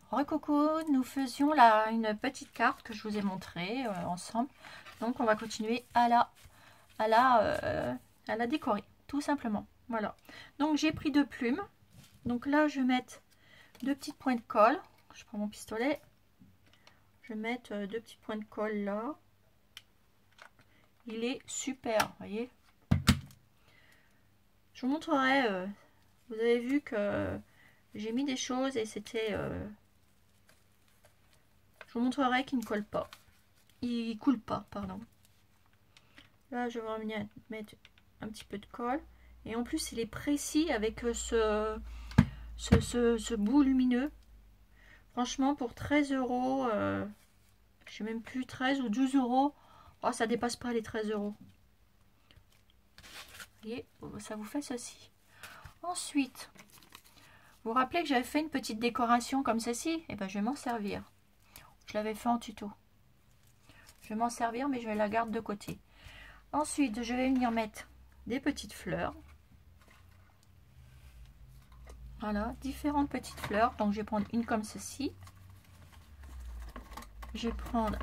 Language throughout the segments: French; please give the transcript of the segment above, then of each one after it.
Recoucou, nous faisions là une petite carte que je vous ai montrée ensemble. Donc on va continuer à la décorer, tout simplement. Voilà. Donc j'ai pris 2 plumes. Donc là je vais mettre 2 petites points de colle. Je prends mon pistolet. Je vais mettre 2 petits points de colle là. Il est super, vous voyez. Je vous montrerai. Vous avez vu que j'ai mis des choses et c'était... je vous montrerai qu'il ne colle pas. Il coule pas, pardon. Là, je vais revenir mettre un petit peu de colle. Et en plus, il est précis avec ce bout lumineux. Franchement, pour 13 €, je sais même plus, 13 ou 12 €. Oh, ça dépasse pas les 13 €. Vous voyez, ça vous fait ceci. Ensuite, vous vous rappelez que j'avais fait une petite décoration comme ceci? Et ben, je vais m'en servir. Je l'avais fait en tuto. Je vais m'en servir, mais je vais la garder de côté. Ensuite, je vais venir mettre des petites fleurs. Voilà, différentes petites fleurs. Donc, je vais prendre une comme ceci. Je vais prendre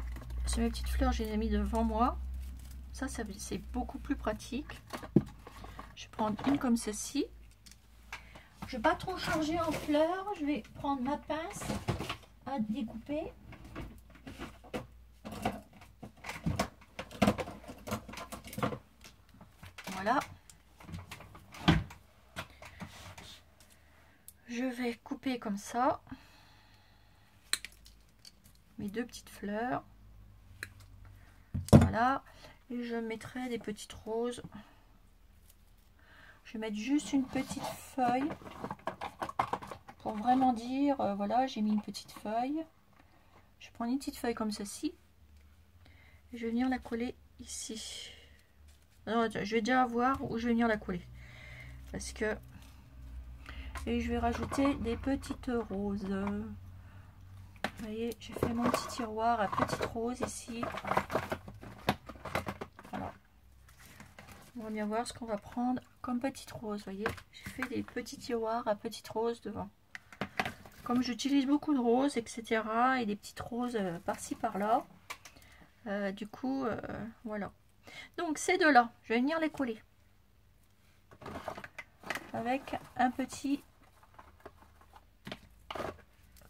ces petites fleurs, je les ai mis devant moi. Ça c'est beaucoup plus pratique. Je vais prendre une comme ceci. Je ne vais pas trop charger en fleurs. Je vais prendre ma pince à découper. Voilà. Je vais couper comme ça mes 2 petites fleurs. Voilà. Et je mettrai des petites roses. Je vais mettre juste une petite feuille pour vraiment dire, voilà, j'ai mis une petite feuille. Je prends une petite feuille comme ceci. Et je vais venir la coller ici. Alors, je vais déjà voir où je vais venir la coller. Parce que... Et je vais rajouter des petites roses. Vous voyez, j'ai fait mon petit tiroir à petites roses ici. Voilà. On va bien voir ce qu'on va prendre comme petite rose. Vous voyez, j'ai fait des petits tiroirs à petites roses devant. Comme j'utilise beaucoup de roses, etc. Et des petites roses par-ci par-là. Du coup, voilà. Donc ces deux-là, je vais venir les coller. Avec un petit...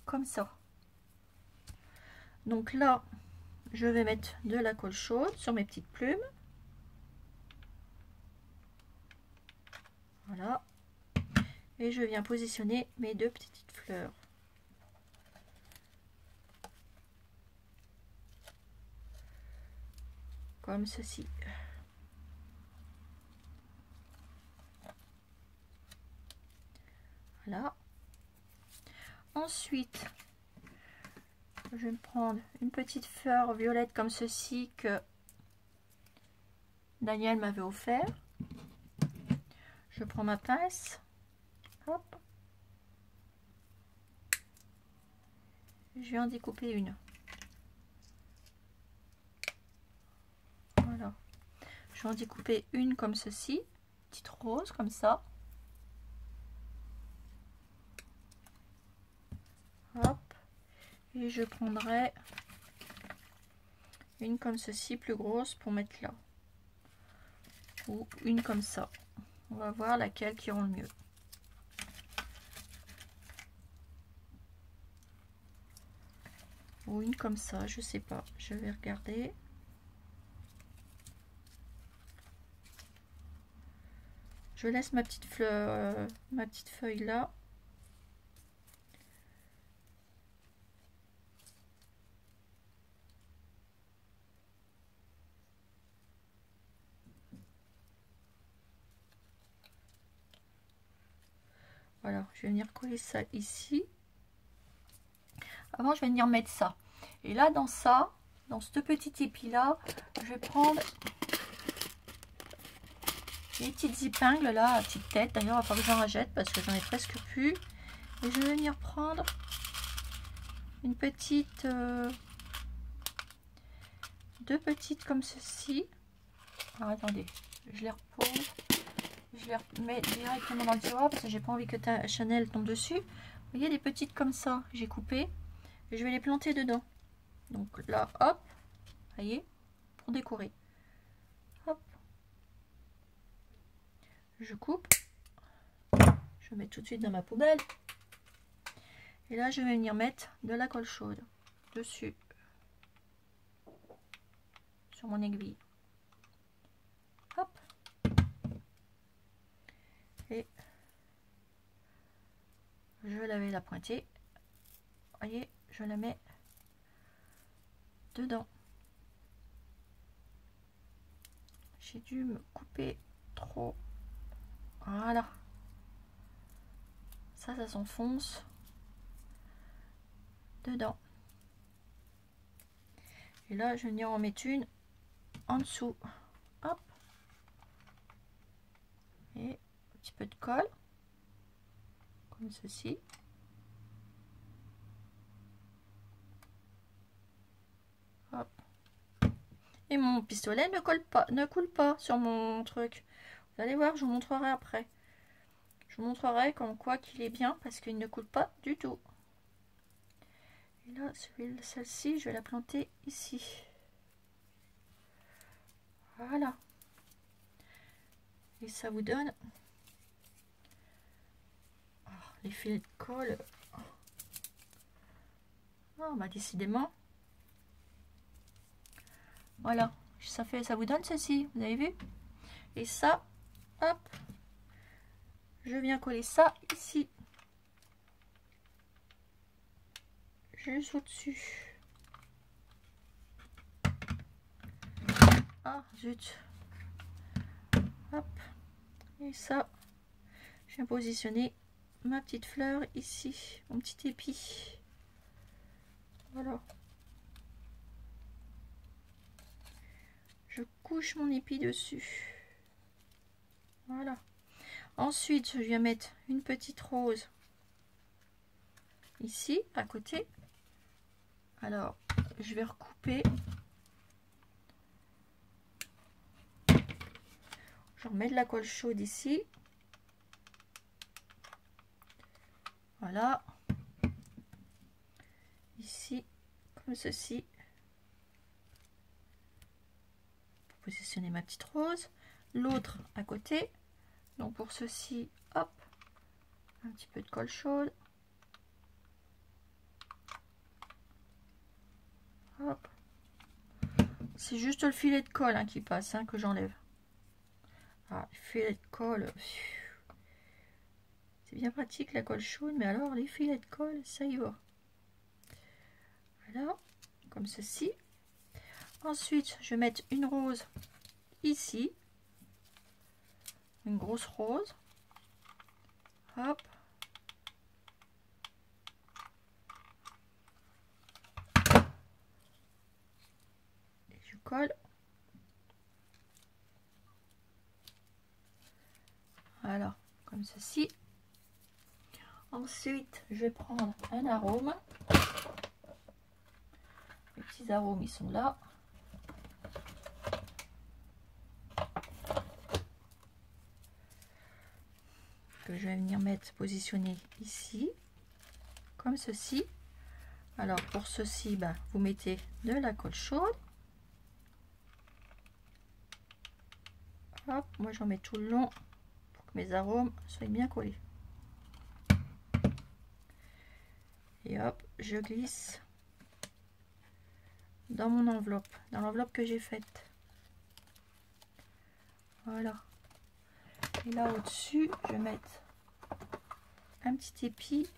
comme ça. Donc là, je vais mettre de la colle chaude sur mes petites plumes. Voilà. Et je viens positionner mes 2 petites fleurs. Comme ceci. Voilà. Ensuite, je vais me prendre une petite fleur violette comme ceci que Daniel m'avait offert. Je prends ma pince. Hop. Je vais en découper une. Voilà. Je vais en découper une comme ceci. Petite rose comme ça. Hop. Et je prendrai une comme ceci, plus grosse, pour mettre là. Ou une comme ça. On va voir laquelle qui rend le mieux. Ou une comme ça, je sais pas. Je vais regarder. Je laisse ma petite fleur, ma petite feuille là. Voilà, je vais venir coller ça ici. Avant, je vais venir mettre ça. Et là, dans ça, dans ce petit épi là, je vais prendre les petites épingles là, à petite tête. D'ailleurs, il va falloir que j'en rachète parce que j'en ai presque plus. Et je vais venir prendre une petite, 2 petites comme ceci. Alors, attendez, je les repose. Je les remets directement dans le tiroir parce que j'ai pas envie que ta Chanel tombe dessus. Vous voyez, des petites comme ça, j'ai coupé. Et je vais les planter dedans. Donc là, hop, vous voyez, pour décorer. Hop. Je coupe. Je mets tout de suite dans ma poubelle. Et là, je vais venir mettre de la colle chaude dessus. Sur mon aiguille. Hop. Et je vais la pointer. Voyez, je la mets dedans. J'ai dû me couper trop. Voilà. Ça s'enfonce dedans. Et là, je viens en mettre une en dessous. Hop. Et un petit peu de colle. Comme ceci. Hop. Et mon pistolet ne coule pas sur mon truc. Vous allez voir, je vous montrerai après. Je vous montrerai comme quoi qu'il est bien parce qu'il ne coule pas du tout. Et là, celle-ci, je vais la planter ici. Voilà. Et ça vous donne les filets de colle. Oh, bah décidément. Voilà, ça vous donne ceci, vous avez vu? Et ça, hop, je viens coller ça ici. Juste au-dessus. Ah, zut. Hop. Et ça, je viens positionner ma petite fleur ici, mon petit épi. Voilà. Je couche mon épi dessus. Voilà. Ensuite, je viens mettre une petite rose ici, à côté. Alors, je vais recouper. Je remets de la colle chaude ici. Voilà. Ici, comme ceci. Pour positionner ma petite rose. L'autre à côté. Donc pour ceci, hop, un petit peu de colle chaude. Hop. C'est juste le filet de colle hein, qui passe, hein, que j'enlève. Ah, le filet de colle. C'est bien pratique la colle chaude, mais alors les filets de colle, ça y va. Voilà, comme ceci. Ensuite, je vais mettre une rose ici. Une grosse rose. Hop. Et je colle. Voilà, comme ceci. Ensuite, je vais prendre un arôme. Les petits arômes, ils sont là. Que je vais venir mettre, positionner ici, comme ceci. Alors, pour ceci, bah, vous mettez de la colle chaude. Hop, moi j'en mets tout le long pour que mes arômes soient bien collés. Et hop, je glisse dans mon enveloppe, dans l'enveloppe que j'ai faite. Voilà. Et là au-dessus, je vais mettre un petit épi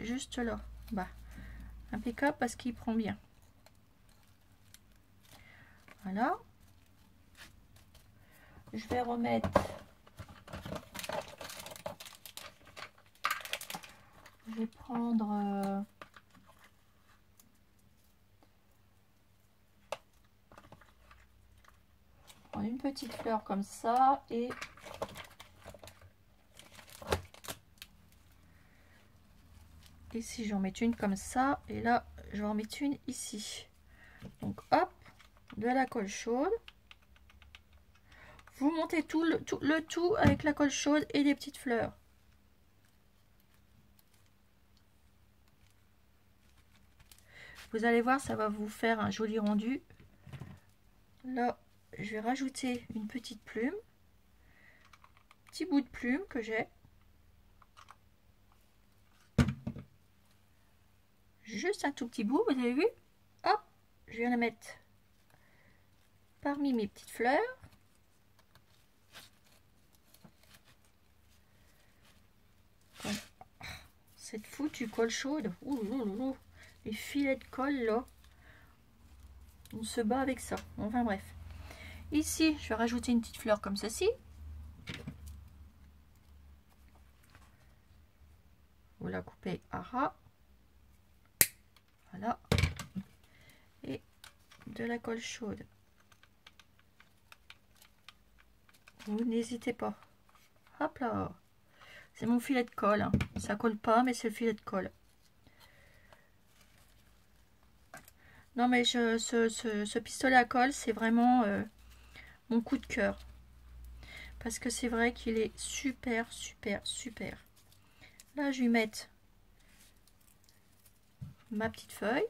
juste là. Bah, impeccable parce qu'il prend bien. Voilà. Je vais remettre je vais prendre une petite fleur comme ça et ici j'en mets une comme ça et là je vais en mettre une ici. Donc hop, de la colle chaude. Vous montez tout le tout avec la colle chaude et des petites fleurs. Vous allez voir, ça va vous faire un joli rendu. Là, je vais rajouter une petite plume. Petit bout de plume que j'ai. Juste un tout petit bout, vous avez vu? Hop, je viens la mettre parmi mes petites fleurs. Cette foutue colle chaude. Ouh, les filets de colle là. On se bat avec ça. Enfin bref. Ici, je vais rajouter une petite fleur comme ceci. Vous la coupez à ras. Voilà. Et de la colle chaude. Vous n'hésitez pas. Hop là. C'est mon filet de colle. Hein. Ça colle pas, mais c'est le filet de colle. Non, mais ce pistolet à colle, c'est vraiment mon coup de cœur. Parce que c'est vrai qu'il est super. Là, je vais mettre ma petite feuille.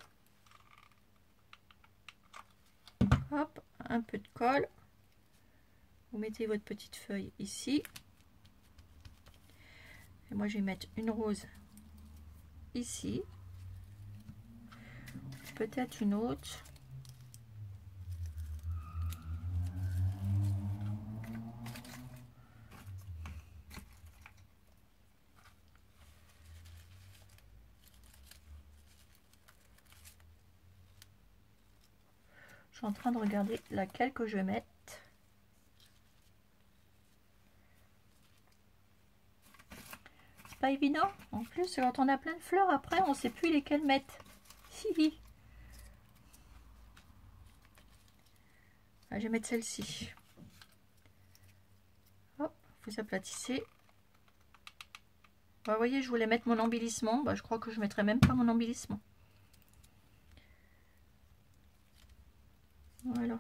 Hop, un peu de colle. Vous mettez votre petite feuille ici. Et moi, je vais mettre une rose ici. Peut-être une autre. Je suis en train de regarder laquelle que je vais mettre. C'est pas évident. En plus, quand on a plein de fleurs, après, on ne sait plus lesquelles mettre. Hihi. Ah, je vais mettre celle-ci. Hop, vous aplatissez. Bah, vous voyez, je voulais mettre mon embellissement. Bah, je crois que je mettrai même pas mon embellissement. Voilà.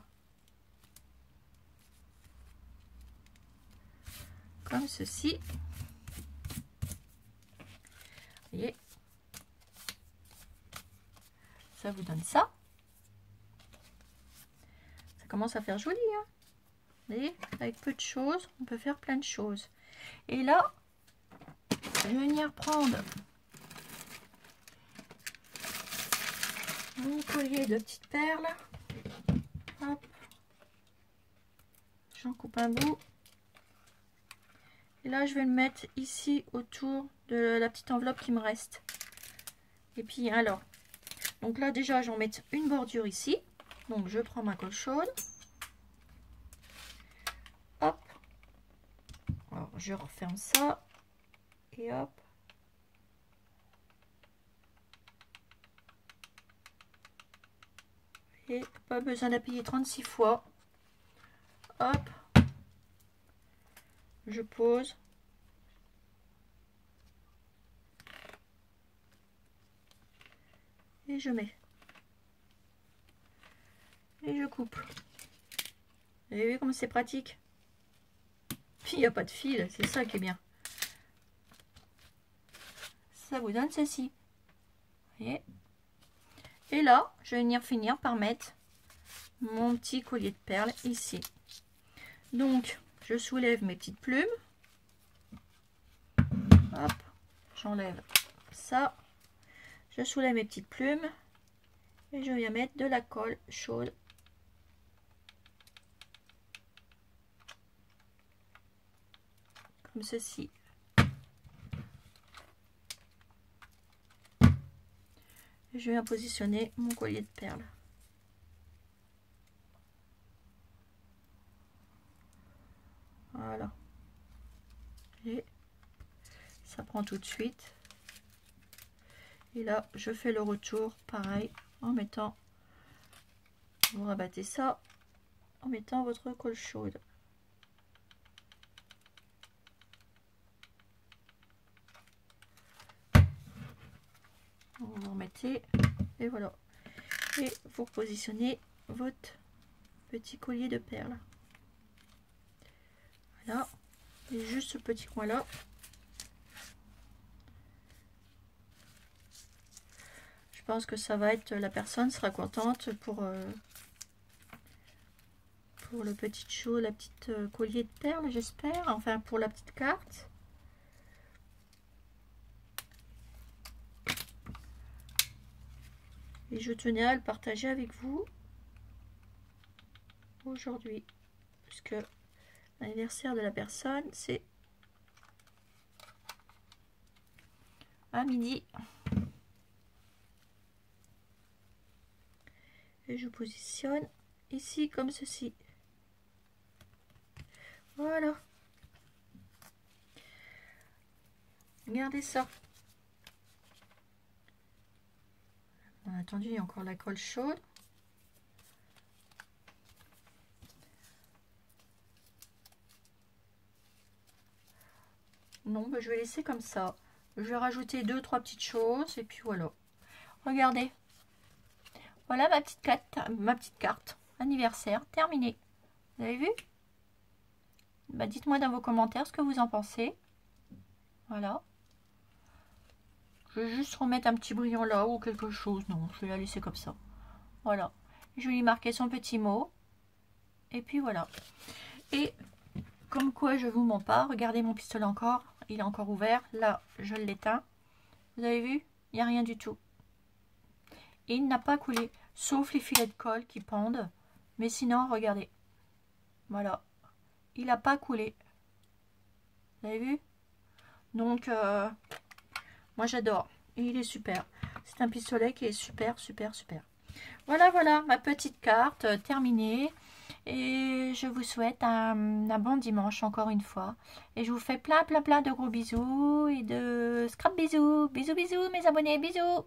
Comme ceci. Vous voyez. Ça vous donne ça. Ça commence à faire joli. Hein. Vous voyez, avec peu de choses, on peut faire plein de choses. Et là, je vais venir prendre mon collier de petites perles. Hop. J'en coupe un bout. Et là, je vais le mettre ici autour de la petite enveloppe qui me reste. Et puis, alors, donc là, déjà, j'en mets une bordure ici. Donc, je prends ma colle chaude. Hop. Alors, je referme ça. Et hop. Et pas besoin d'appuyer 36 fois. Hop. Je pose. Et je mets. Et je coupe. Vous avez vu comme c'est pratique? Puis il n'y a pas de fil, c'est ça qui est bien. Ça vous donne ceci. Vous voyez? Et là, je vais venir finir par mettre mon petit collier de perles ici. Donc, je soulève mes petites plumes. Hop, j'enlève ça. Je soulève mes petites plumes. Et je viens mettre de la colle chaude. Comme ceci. Et je viens positionner mon collier de perles. Voilà. Et ça prend tout de suite. Et là, je fais le retour, pareil, en mettant, vous rabattez ça, en mettant votre colle chaude. Vous remettez, et voilà. Et vous positionnez votre petit collier de perles. Voilà. Et juste ce petit coin là. Je pense que ça va être, la personne sera contente pour le petit chou, la petite collier de perles, j'espère. Enfin, pour la petite carte. Et je tenais à le partager avec vous aujourd'hui, puisque l'anniversaire de la personne, c'est à midi. Et je positionne ici comme ceci. Voilà. Regardez ça. Bien entendu, il y a encore la colle chaude. Non, ben je vais laisser comme ça. Je vais rajouter 2-3 petites choses et puis voilà. Regardez. Voilà ma petite carte anniversaire terminée. Vous avez vu? Ben, dites-moi dans vos commentaires ce que vous en pensez. Voilà. Je vais juste remettre un petit brillant là ou quelque chose. Non, je vais la laisser comme ça. Voilà. Je vais lui marquer son petit mot. Et puis voilà. Et comme quoi je vous mens pas, regardez mon pistolet encore. Il est encore ouvert. Là, je l'éteins. Vous avez vu? Il n'y a rien du tout. Et il n'a pas coulé. Sauf les filets de colle qui pendent. Mais sinon, regardez. Voilà. Il n'a pas coulé. Vous avez vu? Donc, moi j'adore. Et il est super. C'est un pistolet qui est super, super, super. Voilà, voilà, ma petite carte terminée. Et je vous souhaite un bon dimanche encore une fois. Et je vous fais plein, plein, plein de gros bisous et de scrap bisous. Bisous, bisous mes abonnés, bisous.